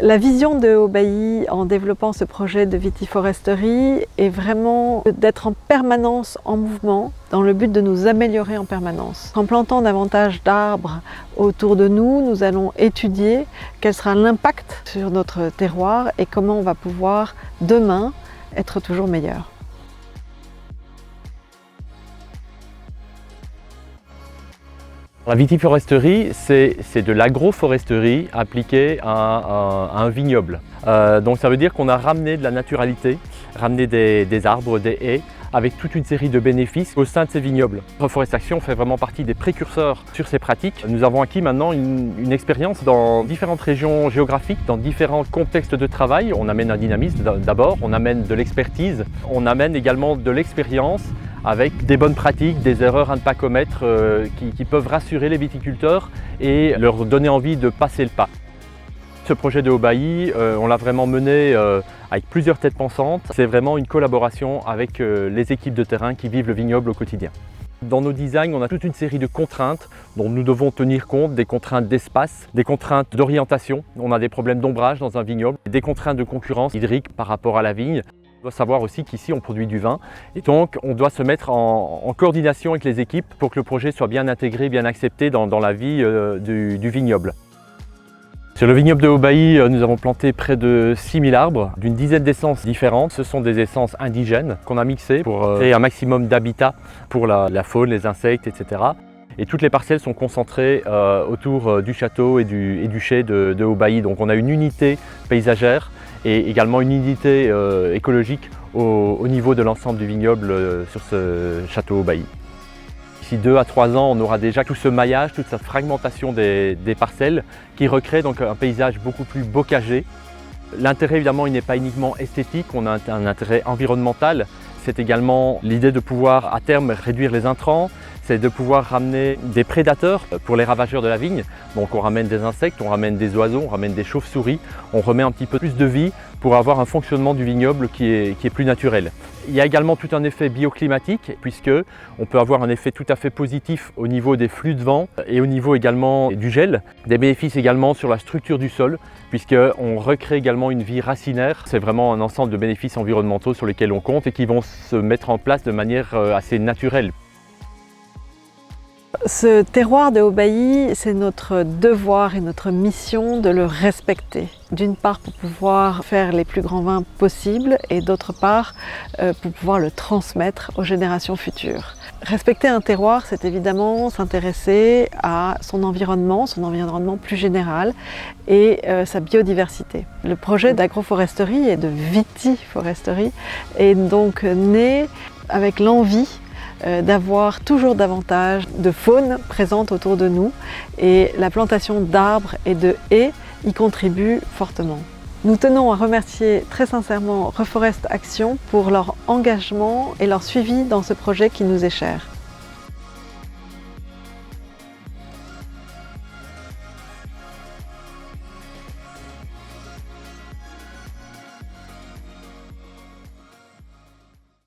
La vision de Haut-Bailly en développant ce projet de vitiforesterie est vraiment d'être en permanence en mouvement dans le but de nous améliorer en permanence. En plantant davantage d'arbres autour de nous, nous allons étudier quel sera l'impact sur notre terroir et comment on va pouvoir demain être toujours meilleur. La vitiforesterie, c'est de l'agroforesterie appliquée à un vignoble. Donc ça veut dire qu'on a ramené de la naturalité, ramené des arbres, des haies, avec toute une série de bénéfices au sein de ces vignobles. Reforestation fait vraiment partie des précurseurs sur ces pratiques. Nous avons acquis maintenant une expérience dans différentes régions géographiques, dans différents contextes de travail. On amène un dynamisme d'abord, on amène de l'expertise, on amène également de l'expérience avec des bonnes pratiques, des erreurs à ne pas commettre qui peuvent rassurer les viticulteurs et leur donner envie de passer le pas. Ce projet de Haut-Bailly, on l'a vraiment mené avec plusieurs têtes pensantes. C'est vraiment une collaboration avec les équipes de terrain qui vivent le vignoble au quotidien. Dans nos designs, on a toute une série de contraintes dont nous devons tenir compte, des contraintes d'espace, des contraintes d'orientation. On a des problèmes d'ombrage dans un vignoble, des contraintes de concurrence hydrique par rapport à la vigne. On doit savoir aussi qu'ici on produit du vin et donc on doit se mettre en coordination avec les équipes pour que le projet soit bien intégré, bien accepté dans la vie du vignoble. Sur le vignoble de Haut-Bailly, nous avons planté près de 6000 arbres d'une dizaine d'essences différentes. Ce sont des essences indigènes qu'on a mixées pour créer un maximum d'habitat pour la faune, les insectes, etc. Et toutes les parcelles sont concentrées autour du château et du chai de Haut-Bailly. Donc on a une unité paysagère et également une unité écologique au niveau de l'ensemble du vignoble sur ce château Haut-Bailly. D'ici 2 à 3 ans, on aura déjà tout ce maillage, toute cette fragmentation des parcelles qui recrée donc un paysage beaucoup plus bocagé. L'intérêt évidemment, il n'est pas uniquement esthétique, on a un intérêt environnemental. C'est également l'idée de pouvoir à terme réduire les intrants, c'est de pouvoir ramener des prédateurs pour les ravageurs de la vigne. Donc on ramène des insectes, on ramène des oiseaux, on ramène des chauves-souris, on remet un petit peu plus de vie pour avoir un fonctionnement du vignoble qui est plus naturel. Il y a également tout un effet bioclimatique puisque on peut avoir un effet tout à fait positif au niveau des flux de vent et au niveau également du gel. Des bénéfices également sur la structure du sol puisqu'on recrée également une vie racinaire. C'est vraiment un ensemble de bénéfices environnementaux sur lesquels on compte et qui vont se mettre en place de manière assez naturelle. Ce terroir de Haut-Bailly, c'est notre devoir et notre mission de le respecter. D'une part pour pouvoir faire les plus grands vins possibles et d'autre part pour pouvoir le transmettre aux générations futures. Respecter un terroir, c'est évidemment s'intéresser à son environnement plus général et sa biodiversité. Le projet d'agroforesterie et de vitiforesterie est donc né avec l'envie d'avoir toujours davantage de faune présente autour de nous et la plantation d'arbres et de haies y contribue fortement. Nous tenons à remercier très sincèrement Reforest Action pour leur engagement et leur suivi dans ce projet qui nous est cher.